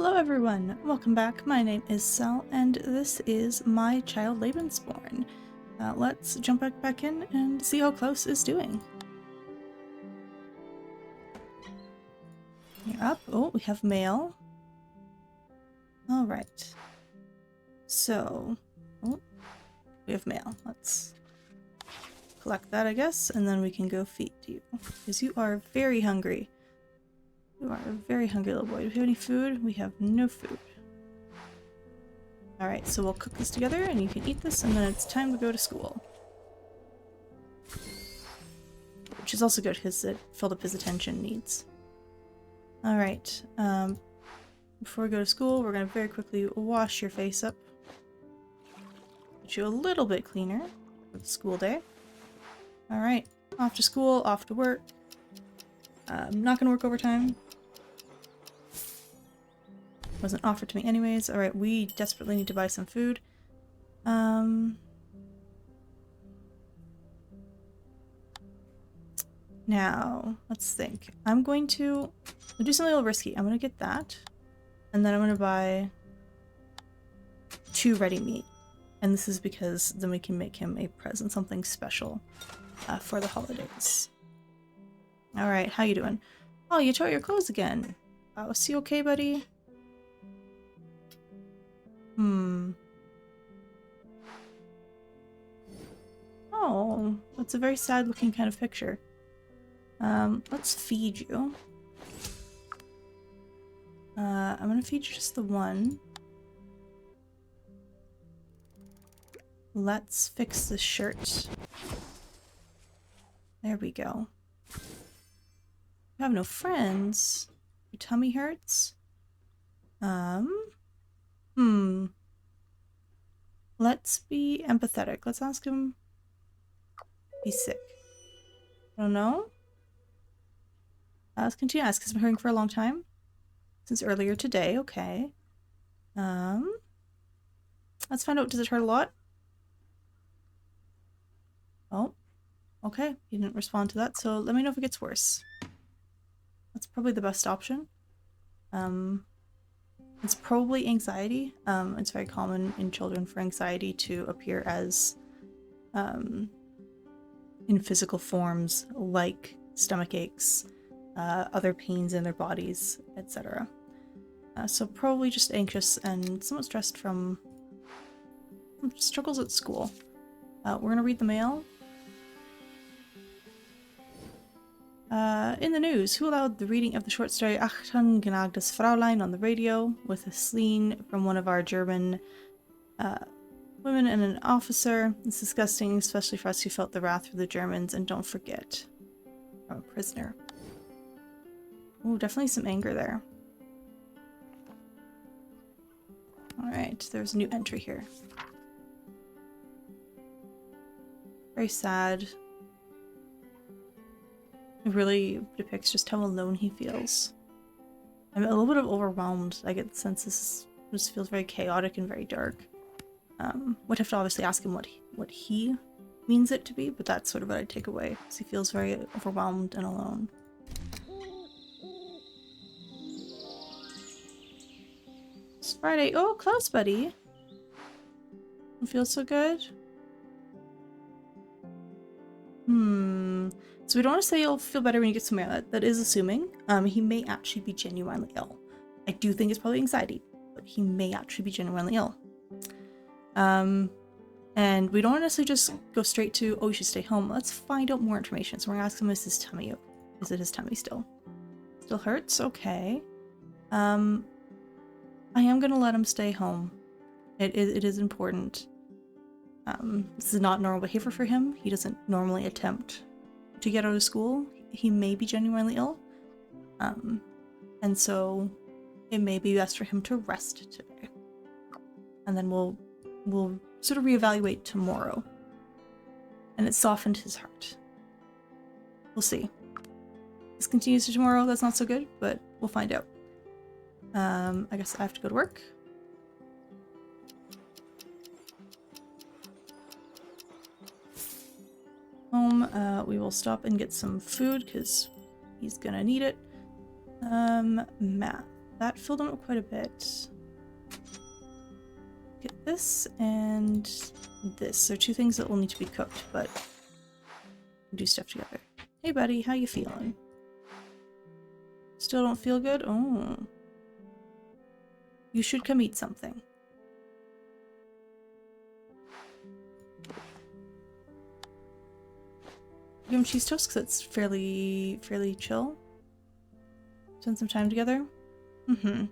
Hello everyone, welcome back. My name is Sel, and this is my child Lebensborn. Let's jump back in and see how Klaus is doing. You're up. Oh, we have mail. Alright. So, oh, we have mail. Let's collect that, I guess, and then we can go feed you. Because you are very hungry. You are a very hungry little boy. Do we have any food? We have no food. Alright, so we'll cook this together and you can eat this, and then it's time to go to school. Which is also good because it filled up his attention needs. Alright, before we go to school, we're going to very quickly wash your face up. Get you a little bit cleaner for the school day. Alright, off to school, off to work. I'm not going to work overtime. Wasn't offered to me anyways. Alright, we desperately need to buy some food. Now, let's think. I'll do something a little risky. I'm going to get that. And then I'm going to buy 2 ready meat. And this is because then we can make him a present, something special for the holidays. Alright, how you doing? Oh, you tore your clothes again. Is he okay, buddy? Oh, that's a very sad looking kind of picture. Let's feed you. I'm gonna feed you just the one. Let's fix the shirt. There we go. You have no friends. Your tummy hurts? Let's be empathetic. Let's ask him. He's sick. I don't know. Let's continue to ask. He's been hurting for a long time. Since earlier today. Okay. Let's find out. Does it hurt a lot? Oh. Okay. He didn't respond to that. So let me know if it gets worse. That's probably the best option. It's probably anxiety. It's very common in children for anxiety to appear as in physical forms like stomach aches, other pains in their bodies, etc. So probably just anxious and somewhat stressed from struggles at school. We're gonna read the mail. In the news, who allowed the reading of the short story Achtung genagtes Fraulein on the radio with a sleen from one of our German women and an officer? It's disgusting, especially for us who felt the wrath of the Germans, and don't forget, I'm a prisoner. Oh, definitely some anger there. Alright, there's a new entry here. Very sad. It really depicts just how alone he feels. I'm a little bit overwhelmed. I get the sense this just feels very chaotic and very dark. Would have to obviously ask him what he means it to be, but that's sort of what I take away. Because he feels very overwhelmed and alone. It's Friday. Oh, Klaus, buddy. You feel so good? So we don't want to say you'll feel better when you get some mail. That is assuming. He may actually be genuinely ill. I do think it's probably anxiety, but he may actually be genuinely ill. And we don't want to necessarily just go straight to, oh, you should stay home. Let's find out more information. So we're gonna ask him, is his tummy, is it his tummy still? Still hurts? Okay. I am gonna let him stay home. It is important. This is not normal behavior for him. He doesn't normally attempt to get out of school. He may be genuinely ill. And so it may be best for him to rest today. And then we'll sort of reevaluate tomorrow. And it softened his heart. We'll see. This continues to tomorrow, that's not so good, but we'll find out. I guess I have to go to work. Home, we will stop and get some food because he's gonna need it. Math. that filled him up quite a bit. Get this and this. They're two things that will need to be cooked, but we'll do stuff together. Hey buddy, how you feeling? Still don't feel good? Oh. You should come eat something. Give him cheese toast because it's fairly chill. Spend some time together. Mm-hmm.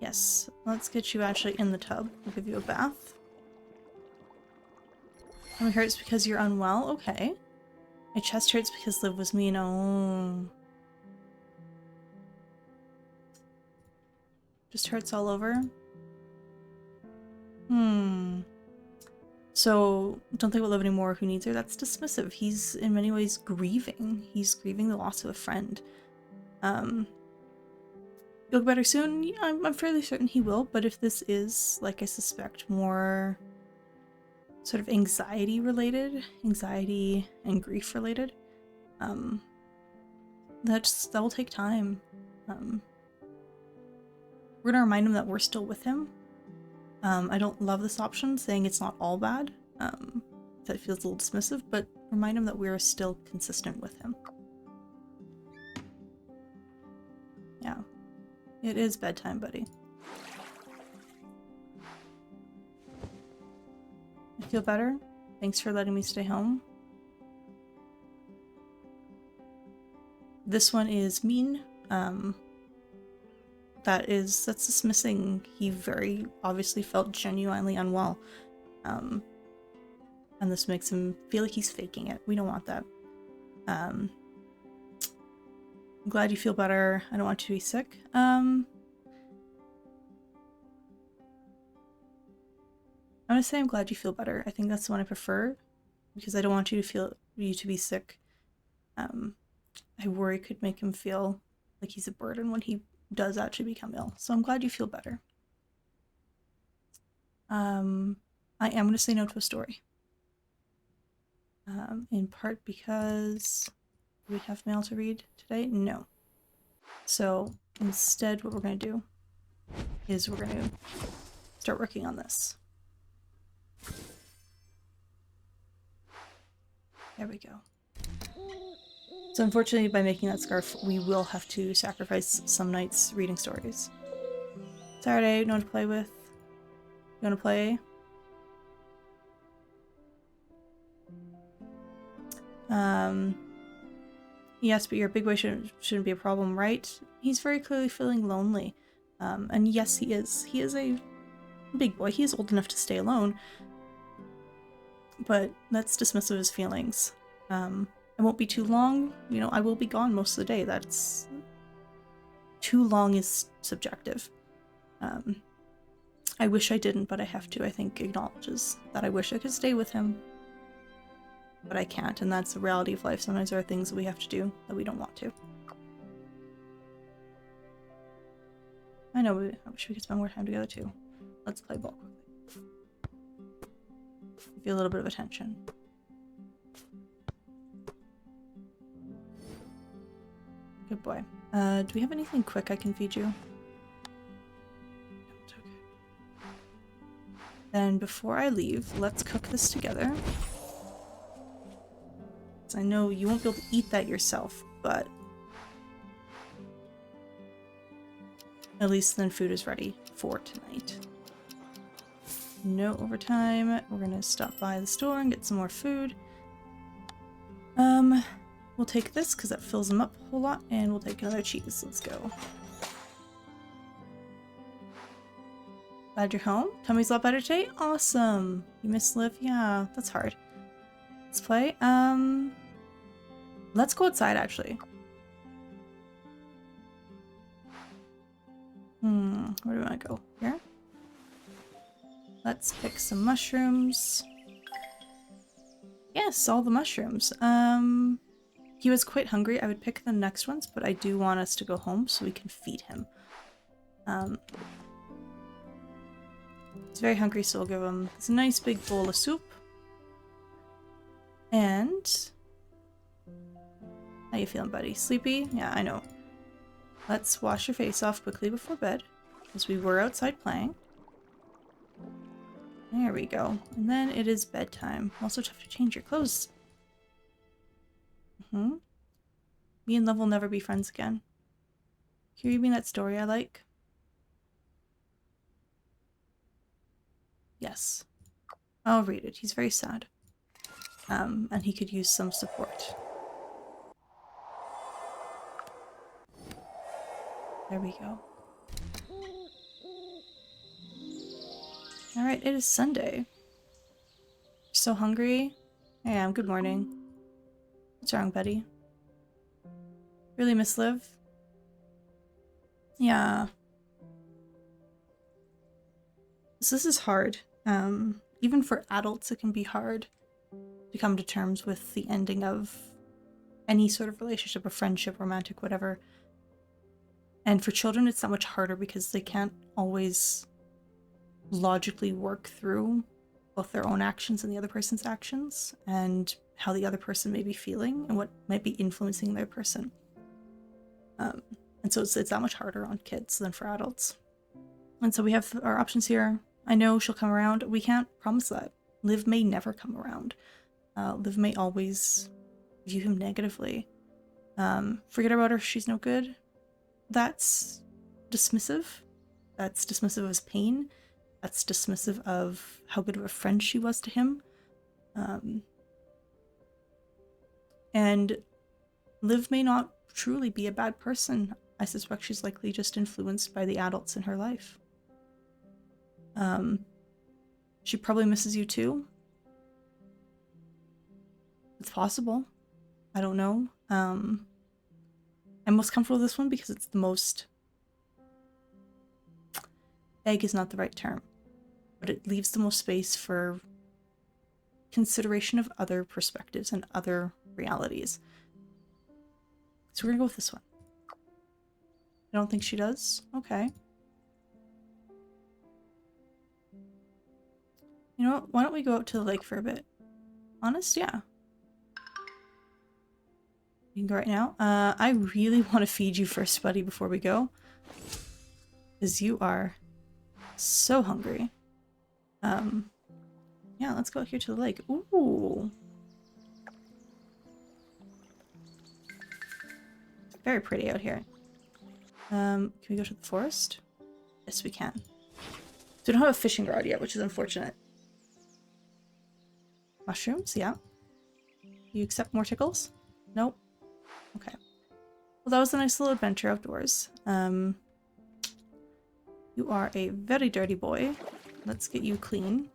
Yes. Let's get you actually in the tub. We'll give you a bath. Tummy hurts because you're unwell? Okay. My chest hurts because Liv was mean. Oh. Just hurts all over? So, don't think about Liv anymore. Who needs her? That's dismissive. He's in many ways grieving. He's grieving the loss of a friend. You'll get better soon? Yeah, I'm fairly certain he will, but if this is, like I suspect, more sort of anxiety related, anxiety and grief related, that will take time. We're gonna remind him that we're still with him. I don't love this option, saying it's not all bad. That feels a little dismissive, but remind him that we're still consistent with him. Yeah. It is bedtime, buddy. I feel better. Thanks for letting me stay home. This one is mean. That's dismissing. He very obviously felt genuinely unwell. And this makes him feel like he's faking it. We don't want that. I'm glad you feel better. I don't want you to be sick. I'm gonna say I'm glad you feel better. I think that's the one I prefer because I don't want you to be sick. I worry could make him feel like he's a burden when he does actually become ill. So I'm glad you feel better. I am going to say no to a story. In part because do we have mail to read today? No. So instead what we're going to do is we're going to start working on this. There we go. So unfortunately, by making that scarf, we will have to sacrifice some nights reading stories. Saturday, no one to play with. You want to play? Yes, but your big boy shouldn't be a problem, right? He's very clearly feeling lonely. And yes, he is. He is a big boy. He is old enough to stay alone. But that's dismissive of his feelings. It won't be too long. You know, I will be gone most of the day. That's... Too long is subjective. I wish I didn't, but I have to. I think acknowledges that I wish I could stay with him. But I can't, and that's the reality of life. Sometimes there are things that we have to do that we don't want to. I know, I wish we could spend more time together too. Let's play ball quickly. Feel a little bit of attention. Good boy. Do we have anything quick I can feed you? No, it's okay. Then before I leave, let's cook this together. I know you won't be able to eat that yourself, but at least then food is ready for tonight. No overtime. We're gonna stop by the store and get some more food. We'll take this because that fills them up a whole lot, and we'll take another cheese. Let's go. Glad you're home. Tummy's a lot better today? Awesome. You miss Liv? Yeah, that's hard. Let's play. Let's go outside, actually. Where do we want to go? Here? Let's pick some mushrooms. Yes, all the mushrooms. He was quite hungry. I would pick the next ones, but I do want us to go home so we can feed him. He's very hungry, so we'll give him this nice big bowl of soup. And... how you feeling, buddy? Sleepy? Yeah, I know. Let's wash your face off quickly before bed, because we were outside playing. There we go. And then it is bedtime. Also tough to change your clothes. Me and Love will never be friends again. Hear you mean that story I like? Yes. I'll read it. He's very sad. And he could use some support. There we go. Alright, it is Sunday. So hungry. I am. Good morning. What's wrong, Betty? Really miss Liv? Yeah. So this is hard. Even for adults, it can be hard to come to terms with the ending of any sort of relationship or friendship, romantic, whatever. And for children, it's that much harder because they can't always logically work through both their own actions and the other person's actions, and how the other person may be feeling and what might be influencing their person. And so it's that much harder on kids than for adults. And so we have our options here. I know she'll come around. We can't promise that. Liv may never come around. Liv may always view him negatively. Forget about her, she's no good. That's dismissive. That's dismissive of his pain. That's dismissive of how good of a friend she was to him. And Liv may not truly be a bad person. I suspect she's likely just influenced by the adults in her life. She probably misses you too. It's possible. I don't know. I'm most comfortable with this one because it's the most... Vague is not the right term, but it leaves the most space for consideration of other perspectives and other realities. So we're gonna go with this one. I don't think she does. Okay. You know what? Why don't we go out to the lake for a bit? Honest? Yeah. You can go right now. I really want to feed you first, buddy, before we go. Because you are so hungry. Yeah, let's go here to the lake. Ooh. It's very pretty out here. Can we go to the forest? Yes, we can. So we don't have a fishing rod yet, which is unfortunate. Mushrooms, yeah. You accept more tickles? Nope. Okay. Well, that was a nice little adventure outdoors. You are a very dirty boy. Let's get you clean.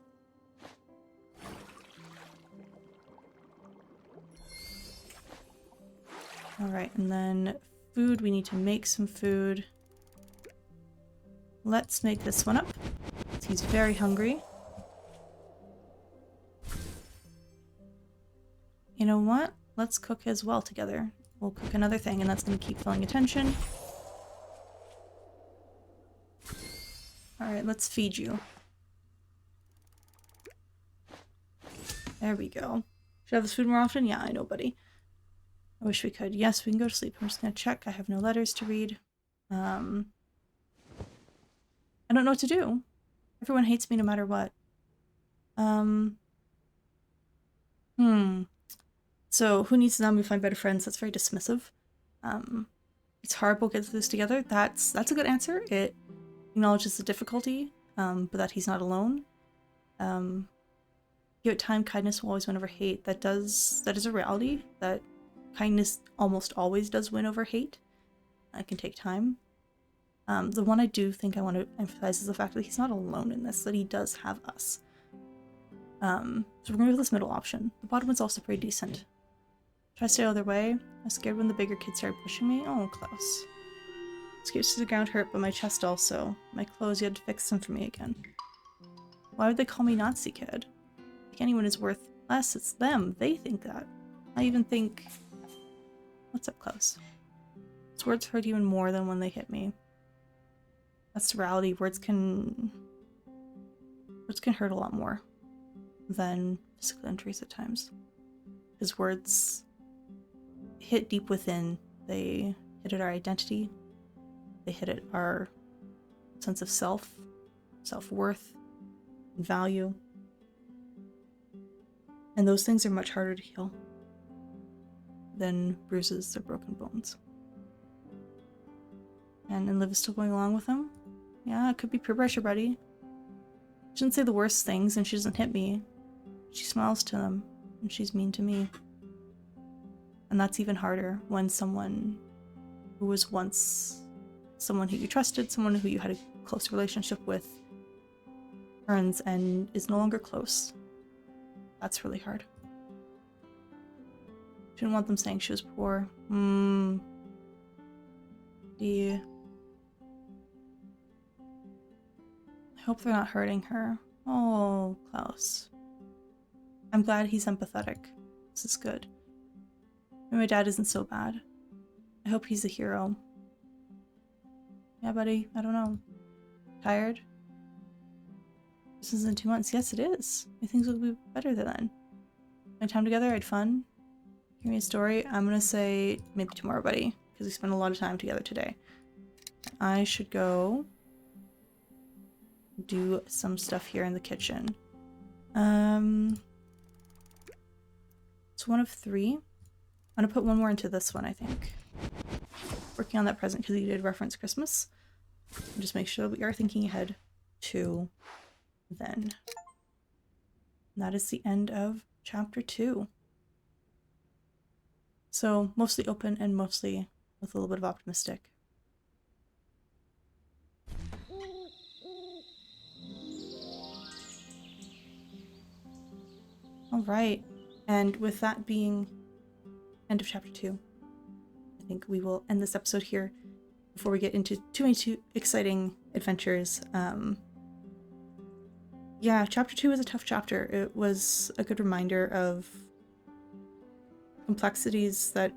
Alright, and then food. We need to make some food. Let's make this one up. He's very hungry. You know what? Let's cook as well together. We'll cook another thing, and that's going to keep filling attention. Alright, let's feed you. There we go. Should I have this food more often? Yeah, I know, buddy. I wish we could. Yes, we can go to sleep. I'm just going to check. I have no letters to read. I don't know what to do. Everyone hates me no matter what. So, who needs to help me find better friends? That's very dismissive. It's hard, we'll get through this together. That's a good answer. It acknowledges the difficulty, but that he's not alone. Give it time, kindness will always win over hate. That is a reality, that kindness almost always does win over hate. It can take time. The one I do think I want to emphasize is the fact that he's not alone in this, that he does have us. So we're going to go with this middle option. The bottom one's also pretty decent. Try to stay out of their way. I was scared when the bigger kids started pushing me. Oh, Klaus. Scoots to the ground hurt, but my chest also. My clothes, you had to fix them for me again. Why would they call me Nazi kid? If anyone is worth less, it's them. They think that. I even think... What's up, Klaus? His words hurt even more than when they hit me. That's the reality. Words can hurt a lot more than physical injuries at times. His words hit deep within. They hit at our identity. they hit at our sense of self, self-worth, and value. And those things are much harder to heal than bruises or broken bones. And Liv is still going along with him? Yeah, it could be peer pressure, buddy. She doesn't say the worst things and she doesn't hit me. She smiles to them and she's mean to me. And that's even harder when someone who was once someone who you trusted, someone who you had a close relationship with, turns and is no longer close. That's really hard. Didn't want them saying she was poor. Yeah. I hope they're not hurting her. Oh, Klaus. I'm glad he's empathetic. This is good. And my dad isn't so bad. I hope he's a hero. Yeah, buddy, I don't know. Tired? This isn't 2 months. Yes, it is. I think it'll be better than then. My time together, I had fun. Give me a story. I'm gonna say maybe tomorrow, buddy, because we spent a lot of time together today. I should go do some stuff here in the kitchen. It's one of 3. I'm gonna put one more into this one, I think. Working on that present because you did reference Christmas. And just make sure that we are thinking ahead to then. And that is the end of chapter 2. So mostly open and mostly with a little bit of optimistic. Alright, and with that being end of chapter 2, I think we will end this episode here before we get into too exciting adventures. Yeah, chapter 2 was a tough chapter. It was a good reminder of complexities that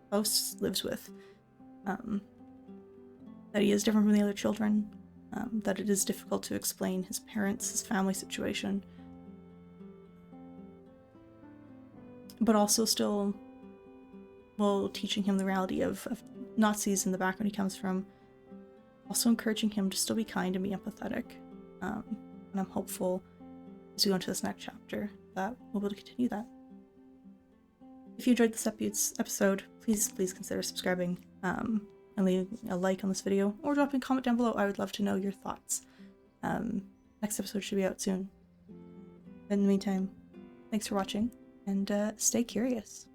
Klaus lives with. That he is different from the other children. That it is difficult to explain his parents, his family situation. But also still, well, teaching him the reality of Nazis in the background he comes from. Also encouraging him to still be kind and be empathetic. And I'm hopeful as we go into this next chapter that we'll be able to continue that. If you enjoyed this episode, please consider subscribing and leave a like on this video or dropping a comment down below. I would love to know your thoughts. Next episode should be out soon. In the meantime, thanks for watching and stay curious.